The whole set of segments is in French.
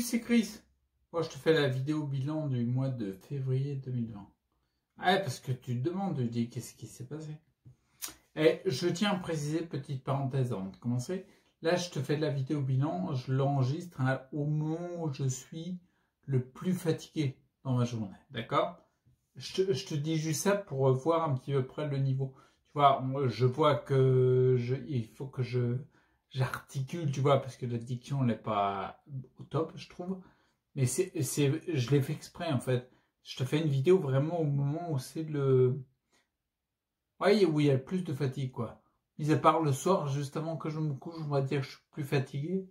c'est Chris. Moi, je te fais la vidéo bilan du mois de février 2020. Ah, parce que tu te demandes, tu dis qu'est-ce qui s'est passé. Et je tiens à préciser, petite parenthèse avant de commencer, là, je te fais de la vidéo bilan, je l'enregistre au moment où je suis le plus fatigué dans ma journée, d'accord? Je te dis juste ça pour voir un petit peu près le niveau. Tu vois, moi, je vois que il faut que j'articule, tu vois, parce que la diction n'est pas au top, je trouve. Mais je l'ai fait exprès, en fait. Je te fais une vidéo vraiment au moment où c'est ouais, où il y a le plus de fatigue, quoi. Mis à part le soir, juste avant que je me couche, on va dire que je suis plus fatigué.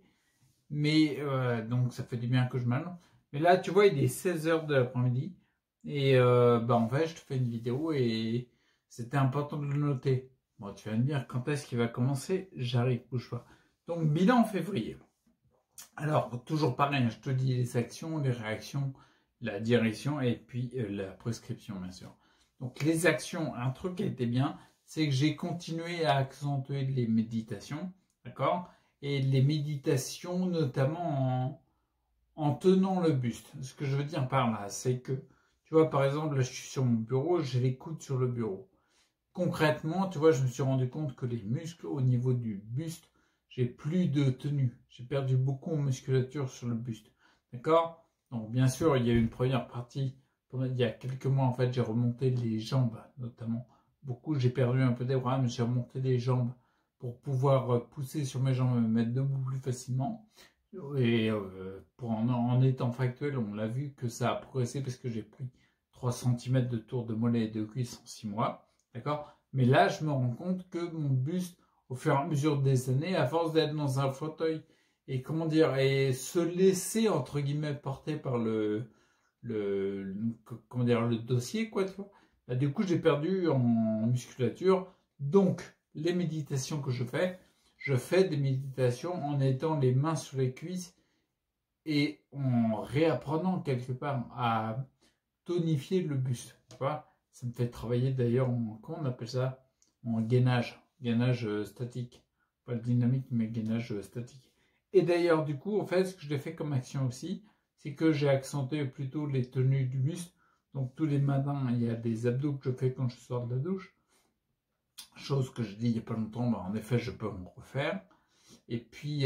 Mais, donc ça fait du bien que je m'allonge. Mais là, tu vois, il est 16 h de l'après-midi. Et, en fait, je te fais une vidéo et c'était important de le noter. Bon, tu vas me dire, quand est-ce qu'il va commencer? J'arrive, bouge pas. Donc, bilan en février. Alors, toujours pareil, je te dis les actions, les réactions, la direction et puis la prescription, bien sûr. Donc, les actions, un truc qui a été bien, c'est que j'ai continué à accentuer les méditations, d'accord? Et les méditations, notamment en tenant le buste. Ce que je veux dire par là, c'est que, tu vois, par exemple, là, je suis sur mon bureau, j'ai les coudes sur le bureau. Concrètement, tu vois, je me suis rendu compte que les muscles au niveau du buste, j'ai plus de tenue. J'ai perdu beaucoup en musculature sur le buste. D'accord? Donc, bien sûr, il y a eu une première partie. Il y a quelques mois, en fait, j'ai remonté les jambes, notamment. Beaucoup, j'ai perdu un peu des bras, mais j'ai remonté les jambes pour pouvoir pousser sur mes jambes et me mettre debout plus facilement. Et en étant factuel, on l'a vu que ça a progressé parce que j'ai pris 3 cm de tour de mollet et de cuisse en 6 mois. D'accord? Mais là, je me rends compte que mon buste, au fur et à mesure des années, à force d'être dans un fauteuil et comment dire, et se laisser entre guillemets porter par comment dire, le dossier, quoi, tu vois. Bah, du coup, j'ai perdu en musculature. Donc, les méditations que je fais des méditations en étant les mains sur les cuisses et en réapprenant quelque part à tonifier le buste. Tu vois, ça me fait travailler d'ailleurs comment on appelle ça? En gainage statique. Pas le dynamique, mais gainage statique. Et d'ailleurs, du coup, en fait, ce que j'ai fait comme action aussi, c'est que j'ai accentué plutôt les tenues du buste. Donc tous les matins, il y a des abdos que je fais quand je sors de la douche. Chose que je dis il n'y a pas longtemps, en effet, je peux en refaire. Et puis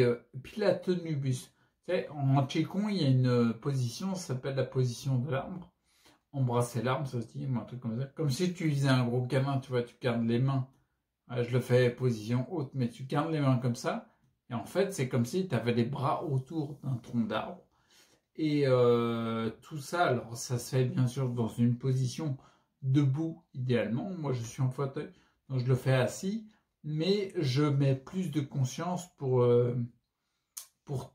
la tenue buste. Tu sais, en Qigong, il y a une position, ça s'appelle la position de l'arbre. Embrasser l'arbre, ça se dit, un truc comme ça. Comme si tu faisais un gros câlin, tu vois, tu gardes les mains. Je le fais position haute, mais tu gardes les mains comme ça. Et en fait, c'est comme si tu avais les bras autour d'un tronc d'arbre. Et tout ça, alors ça se fait bien sûr dans une position debout, idéalement. Moi, je suis en fauteuil, donc je le fais assis. Mais je mets plus de conscience pour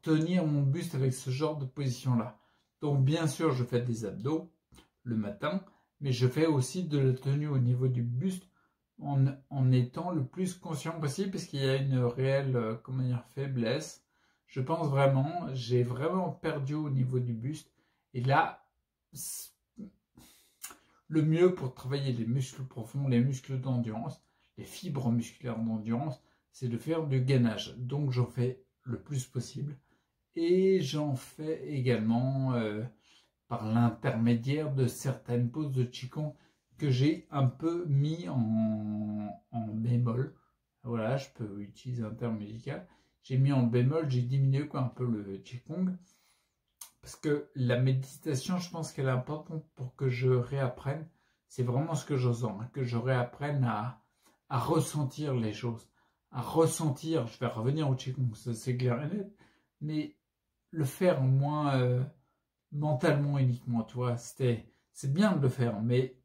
tenir mon buste avec ce genre de position-là. Donc, bien sûr, je fais des abdos le matin, mais je fais aussi de la tenue au niveau du buste en étant le plus conscient possible parce qu'il y a une réelle comment dire, faiblesse. Je pense vraiment, j'ai vraiment perdu au niveau du buste. Et là, le mieux pour travailler les muscles profonds, les muscles d'endurance, les fibres musculaires d'endurance, c'est de faire du gainage. Donc j'en fais le plus possible. Et j'en fais également par l'intermédiaire de certaines poses de Qigong que j'ai un peu mis en bémol. Voilà, je peux utiliser un terme médical. J'ai mis en bémol, j'ai diminué un peu le Qigong. Parce que la méditation, je pense qu'elle est importante pour que je réapprenne. C'est vraiment ce que je sens, hein, que je réapprenne à ressentir les choses. À ressentir, je vais revenir au Qigong, ça c'est clair et net, mais le faire moins mentalement uniquement, tu vois. C'est bien de le faire, mais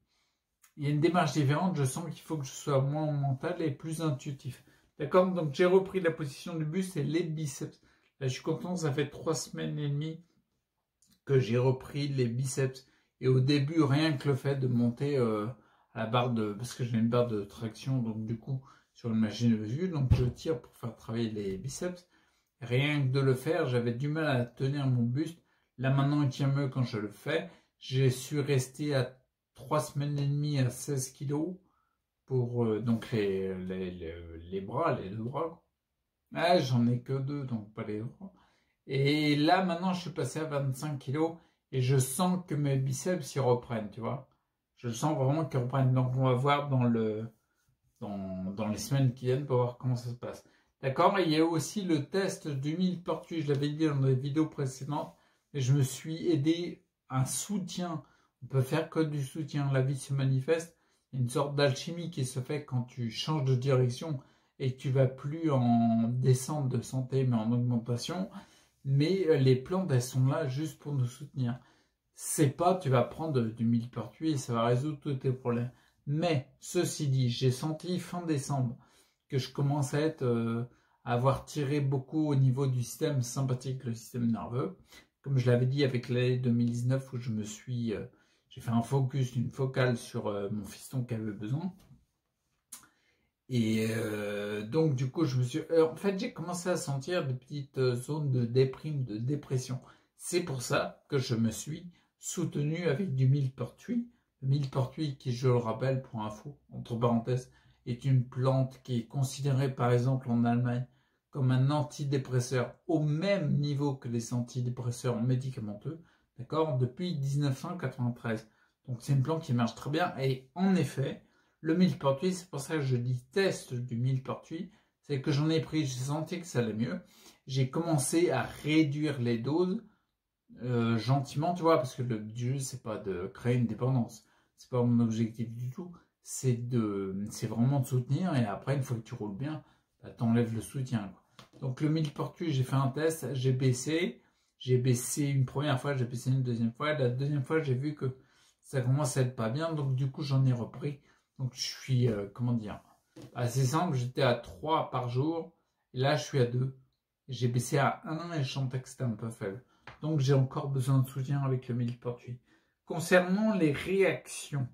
il y a une démarche différente. Je sens qu'il faut que je sois moins mental et plus intuitif. D'accord? Donc j'ai repris la position du buste et les biceps. Là, je suis content, ça fait 3 semaines et demie que j'ai repris les biceps. Et au début, rien que le fait de monter à la barre de... Parce que j'ai une barre de traction, donc du coup, sur une machine de vue, donc je tire pour faire travailler les biceps. Rien que de le faire, j'avais du mal à tenir mon buste. Là maintenant, il tient mieux quand je le fais. Je suis resté à 3 semaines et demie à 16 kilos pour donc les bras, les deux bras. Ah, j'en ai que deux, donc pas les bras. Et là, maintenant, je suis passé à 25 kilos et je sens que mes biceps s'y reprennent, tu vois. Je sens vraiment qu'ils reprennent. Donc, on va voir dans les semaines qui viennent pour voir comment ça se passe. D'accord? Et il y a aussi le test du millepertuis. Je l'avais dit dans les vidéos précédentes. Et je me suis aidé un soutien. On peut faire que du soutien. La vie se manifeste. Il y a une sorte d'alchimie qui se fait quand tu changes de direction et que tu vas plus en descente de santé mais en augmentation. Mais les plantes, elles sont là juste pour nous soutenir. C'est pas, tu vas prendre du millepertuis et ça va résoudre tous tes problèmes. Mais, ceci dit, j'ai senti fin décembre que je commençais à avoir tiré beaucoup au niveau du système sympathique, le système nerveux. Comme je l'avais dit avec l'année 2019 où j'ai fait un focus, une focale sur mon fiston qui avait besoin. Et donc du coup, en fait, j'ai commencé à sentir des petites zones de déprime, de dépression. C'est pour ça que je me suis soutenu avec du millepertuis. Le millepertuis, qui, je le rappelle, pour info, entre parenthèses, est une plante qui est considérée, par exemple, en Allemagne, comme un antidépresseur au même niveau que les antidépresseurs médicamenteux, d'accord, depuis 1993. Donc c'est une plante qui marche très bien. Et en effet, le millepertuis, c'est pour ça que je dis test du millepertuis, c'est que j'en ai pris, j'ai senti que ça allait mieux. J'ai commencé à réduire les doses gentiment, tu vois, parce que le but du jeu, c'est pas de créer une dépendance. C'est pas mon objectif du tout. C'est vraiment de soutenir et après, une fois que tu roules bien, bah, t'enlèves le soutien, quoi. Donc le millepertuis, j'ai fait un test, j'ai baissé une première fois, j'ai baissé une deuxième fois. La deuxième fois, j'ai vu que ça commence à être pas bien, donc du coup, j'en ai repris. Donc je suis, comment dire, assez simple, j'étais à 3 par jour, et là je suis à 2. J'ai baissé à 1 et je sentais que c'était un peu faible. Donc j'ai encore besoin de soutien avec le millepertuis. Concernant les réactions,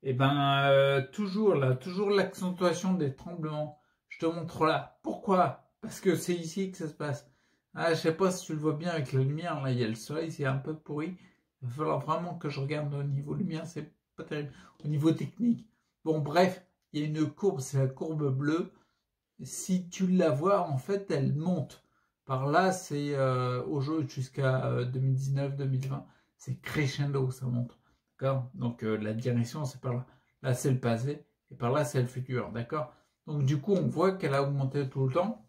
eh ben toujours l'accentuation des tremblements. Je te montre là. Pourquoi? Parce que c'est ici que ça se passe. Ah, je sais pas si tu le vois bien avec la lumière, là il y a le soleil, c'est un peu pourri. Il va falloir vraiment que je regarde au niveau lumière, c'est pas terrible. Au niveau technique. Bon, bref, il y a une courbe, c'est la courbe bleue. Si tu la vois, en fait, elle monte. Par là, c'est au jeu jusqu'à 2019-2020. C'est crescendo, ça monte. D'accord? Donc, la direction, c'est par là. Là, c'est le passé. Et par là, c'est le futur. D'accord? Donc, du coup, on voit qu'elle a augmenté tout le temps.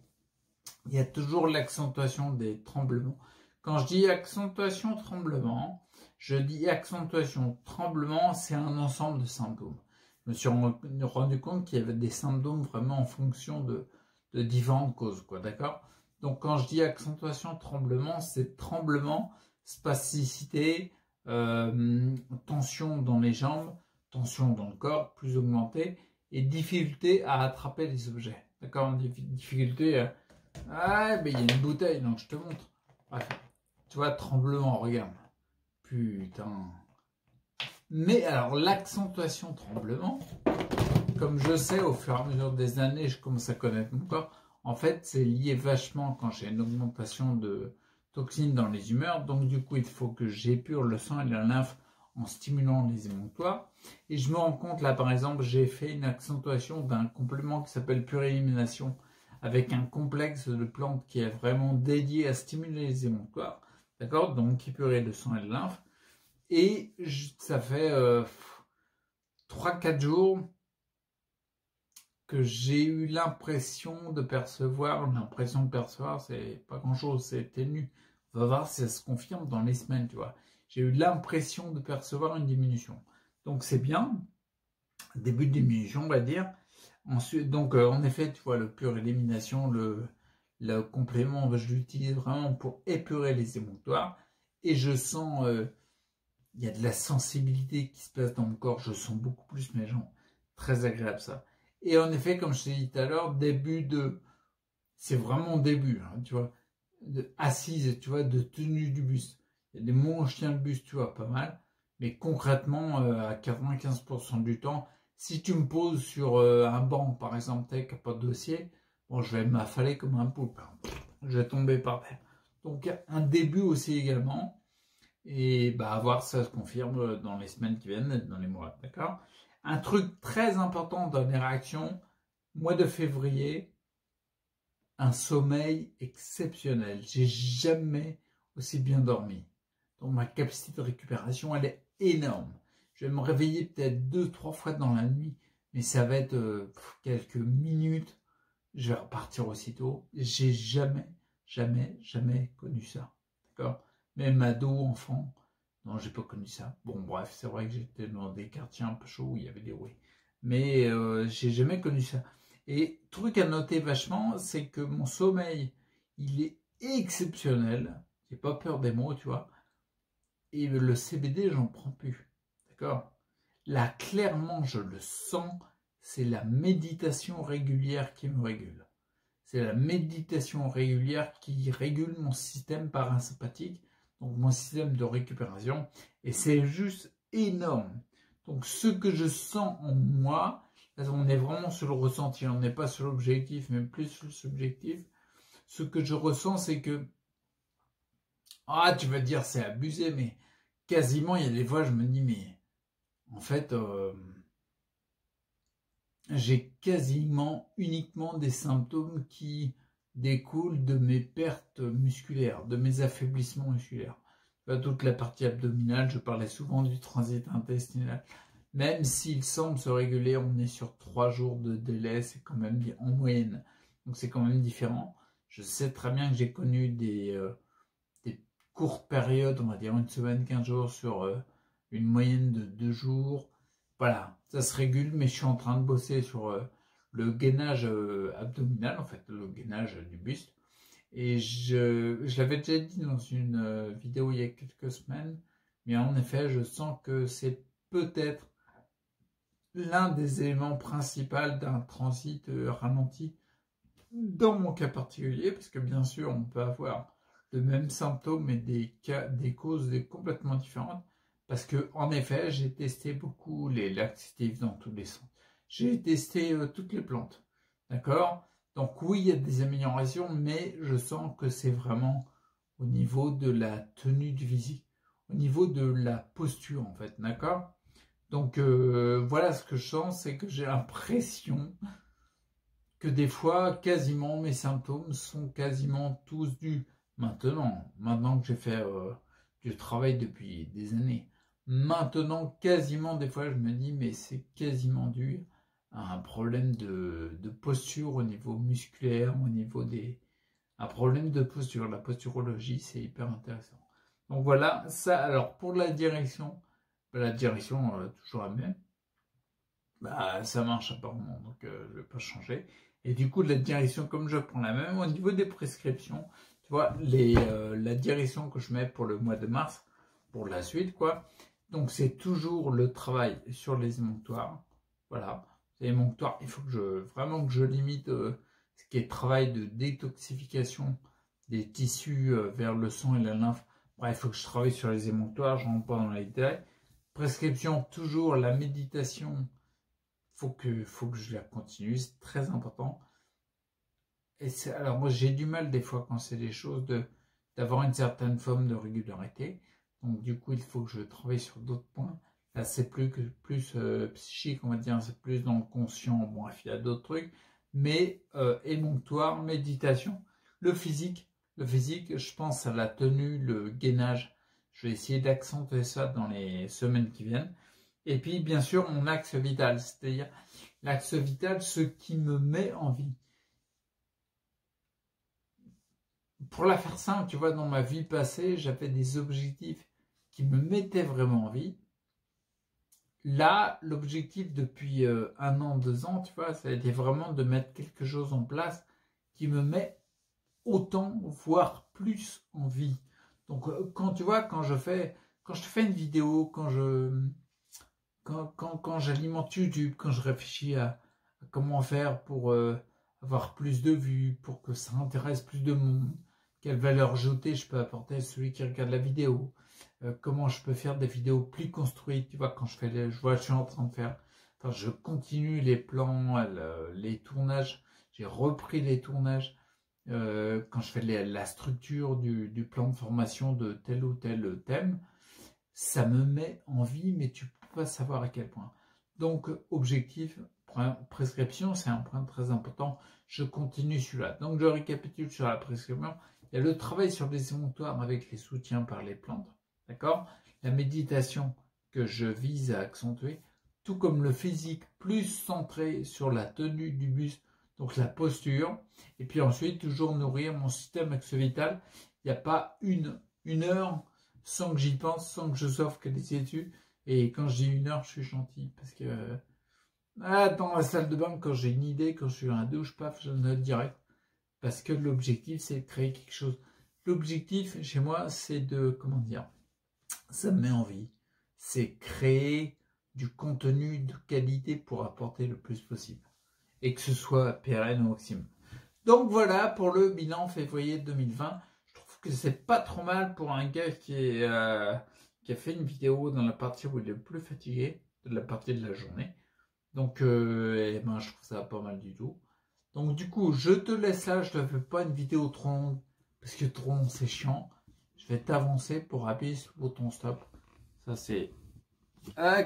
Il y a toujours l'accentuation des tremblements. Quand je dis accentuation tremblement, je dis accentuation tremblement, c'est un ensemble de symptômes. Je me suis rendu compte qu'il y avait des symptômes vraiment en fonction de différentes causes, quoi, d'accord? Donc quand je dis accentuation tremblement, c'est tremblement, spasticité, tension dans les jambes, tension dans le corps, plus augmentée, et difficulté à attraper les objets, d'accord? Difficulté ah, mais il y a une bouteille, donc je te montre. Bref, tu vois, tremblement, regarde. Putain. Mais alors, l'accentuation tremblement, comme je sais, au fur et à mesure des années, je commence à connaître mon corps. En fait, c'est lié vachement quand j'ai une augmentation de toxines dans les humeurs. Donc, du coup, il faut que j'épure le sang et la lymphe en stimulant les émonctoires. Et je me rends compte, là, par exemple, j'ai fait une accentuation d'un complément qui s'appelle Pure Élimination, avec un complexe de plantes qui est vraiment dédié à stimuler les émonctoires, d'accord? Donc épurer le sang et le lymphe. Et ça fait 3-4 jours que j'ai eu l'impression de percevoir, c'est pas grand chose, c'est ténu. On va voir si ça se confirme dans les semaines, tu vois. J'ai eu l'impression de percevoir une diminution. Donc c'est bien, début de diminution, on va dire. Ensuite, donc en effet, tu vois, le pure élimination, le complément, je l'utilise vraiment pour épurer les émonctoires. Et je sens, il y a de la sensibilité qui se passe dans mon corps. Je sens beaucoup plus mes jambes. Très agréable ça. Et en effet, comme je t'ai dit tout à l'heure, c'est vraiment début, hein, tu vois, assise, tu vois, de tenue du buste. Il y a des moments où je tiens le buste, tu vois, pas mal. Mais concrètement, à 95% du temps, si tu me poses sur un banc, par exemple, qui n'a pas de dossier, bon, je vais m'affaler comme un poulpe. Je vais tomber par terre. Donc, un début aussi également. Et bah, à voir si ça se confirme dans les semaines qui viennent, dans les mois, d'accord? Un truc très important dans les réactions, mois de février, un sommeil exceptionnel. J'ai jamais aussi bien dormi. Donc ma capacité de récupération, elle est énorme. Je vais me réveiller peut-être 2-3 fois dans la nuit, mais ça va être quelques minutes. Je vais repartir aussitôt. J'ai jamais connu ça. D'accord? Même ado, enfant, non, j'ai pas connu ça. Bon, bref, c'est vrai que j'étais dans des quartiers un peu chauds où il y avait des bruits. Mais j'ai jamais connu ça. Et truc à noter vachement, c'est que mon sommeil, il est exceptionnel. J'ai pas peur des mots, tu vois. Et le CBD, j'en prends plus. D'accord? Là, clairement, je le sens, c'est la méditation régulière qui me régule. C'est la méditation régulière qui régule mon système parasympathique, donc mon système de récupération, et c'est juste énorme. Donc ce que je sens en moi, on est vraiment sur le ressenti, on n'est pas sur l'objectif, mais plus sur le subjectif. Ce que je ressens, c'est que, ah, tu vas dire c'est abusé, mais quasiment, il y a des fois, je me dis, mais en fait, j'ai quasiment uniquement des symptômes qui découlent de mes pertes musculaires, de mes affaiblissements musculaires. Toute la partie abdominale, je parlais souvent du transit intestinal. Même s'il semble se réguler, on est sur 3 jours de délai, c'est quand même en moyenne. Donc c'est quand même différent. Je sais très bien que j'ai connu des courtes périodes, on va dire une semaine, 15 jours sur une moyenne de 2 jours. Voilà, ça se régule, mais je suis en train de bosser sur le gainage abdominal, en fait, le gainage du buste. Et je l'avais déjà dit dans une vidéo il y a quelques semaines, mais en effet, je sens que c'est peut-être l'un des éléments principaux d'un transit ralenti, dans mon cas particulier, parce que bien sûr, on peut avoir le même symptôme, mais des causes complètement différentes. Parce que, en effet, j'ai testé beaucoup les laxatifs dans tous les sens. J'ai testé toutes les plantes. D'accord? Donc oui, il y a des améliorations, mais je sens que c'est vraiment au niveau de la tenue du physique, au niveau de la posture, en fait. D'accord? Donc voilà ce que je sens, c'est que j'ai l'impression que des fois, quasiment mes symptômes sont quasiment tous dus. Maintenant que j'ai fait du travail depuis des années, maintenant quasiment des fois je me dis mais c'est quasiment dû à un problème de posture au niveau musculaire, au niveau un problème de posture. La posturologie, c'est hyper intéressant. Donc voilà, ça, alors pour la direction toujours la même. Bah, ça marche apparemment, donc je ne vais pas changer. Et du coup, la direction, comme je prends la même, au niveau des prescriptions, tu vois, la direction que je mets pour le mois de mars, pour la suite, quoi. Donc, c'est toujours le travail sur les émonctoires. Voilà. Les émonctoires, il faut vraiment que je limite ce qui est travail de détoxification des tissus vers le sang et la lymphe. Bref, il faut que je travaille sur les émonctoires, je ne rentre pas dans les détails. Prescription, toujours la méditation. Faut que je la continue, c'est très important. Et alors moi j'ai du mal des fois quand c'est des choses d'avoir une certaine forme de régularité. Donc du coup il faut que je travaille sur d'autres points. Là c'est plus psychique, on va dire, c'est plus dans le conscient. Bon, bref, il y a d'autres trucs. Mais émonctoire, méditation, le physique, je pense à la tenue, le gainage. Je vais essayer d'accentuer ça dans les semaines qui viennent. Et puis, bien sûr, mon axe vital, c'est-à-dire l'axe vital, ce qui me met en vie. Pour la faire simple, tu vois, dans ma vie passée, j'avais des objectifs qui me mettaient vraiment en vie. Là, l'objectif depuis 1 an, 2 ans, tu vois, ça a été vraiment de mettre quelque chose en place qui me met autant, voire plus en vie. Donc, quand tu vois, quand je fais une vidéo, quand j'alimente YouTube, quand je réfléchis à comment faire pour avoir plus de vues, pour que ça intéresse plus de monde, quelle valeur ajoutée je peux apporter à celui qui regarde la vidéo, comment je peux faire des vidéos plus construites, tu vois, quand je suis en train de faire, enfin, je continue les plans, les tournages, j'ai repris les tournages, quand je fais la structure du plan de formation de tel ou tel thème, ça me met en vie, mais tu peux pas savoir à quel point. Donc, objectif, prescription, c'est un point très important. Je continue celui-là. Donc, je récapitule sur la prescription. Il y a le travail sur les émonctoires avec les soutiens par les plantes. D'accord? La méditation que je vise à accentuer, tout comme le physique plus centré sur la tenue du buste, donc la posture. Et puis ensuite, toujours nourrir mon système axe-vital. Il n'y a pas une heure sans que j'y pense, sans que je sois focalisé dessus. Et quand je dis 1 heure, je suis gentil. Parce que dans la salle de bain, quand j'ai une idée, quand je suis dans la douche, paf, je note direct. Parce que l'objectif, c'est de créer quelque chose. L'objectif, chez moi, c'est de, comment dire, ça me met envie. C'est créer du contenu de qualité pour apporter le plus possible. Et que ce soit pérenne au maximum. Donc voilà pour le bilan février 2020. Je trouve que c'est pas trop mal pour un gars qui a fait une vidéo dans la partie où il est le plus fatigué, de la partie de la journée. Donc je trouve ça pas mal du tout. Donc du coup, je te laisse là, je ne fais pas une vidéo trop longue, parce que trop long c'est chiant. Je vais t'avancer pour appuyer sur le bouton stop. Ça c'est...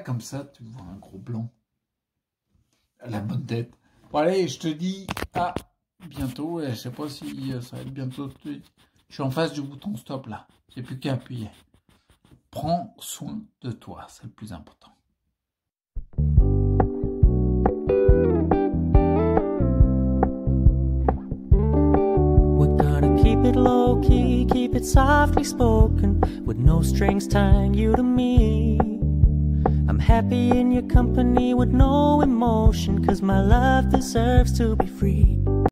comme ça, tu vois un gros blanc. La bonne tête. Bon allez, je te dis à bientôt. Et je sais pas si ça va être bientôt. Je suis en face du bouton stop là. J'ai plus qu'à appuyer. Prends soin de toi, c'est le plus important. Keep it low key, keep it softly spoken, with no strings tying you to me. I'm happy in your company with no emotion, 'cause my love deserves to be free.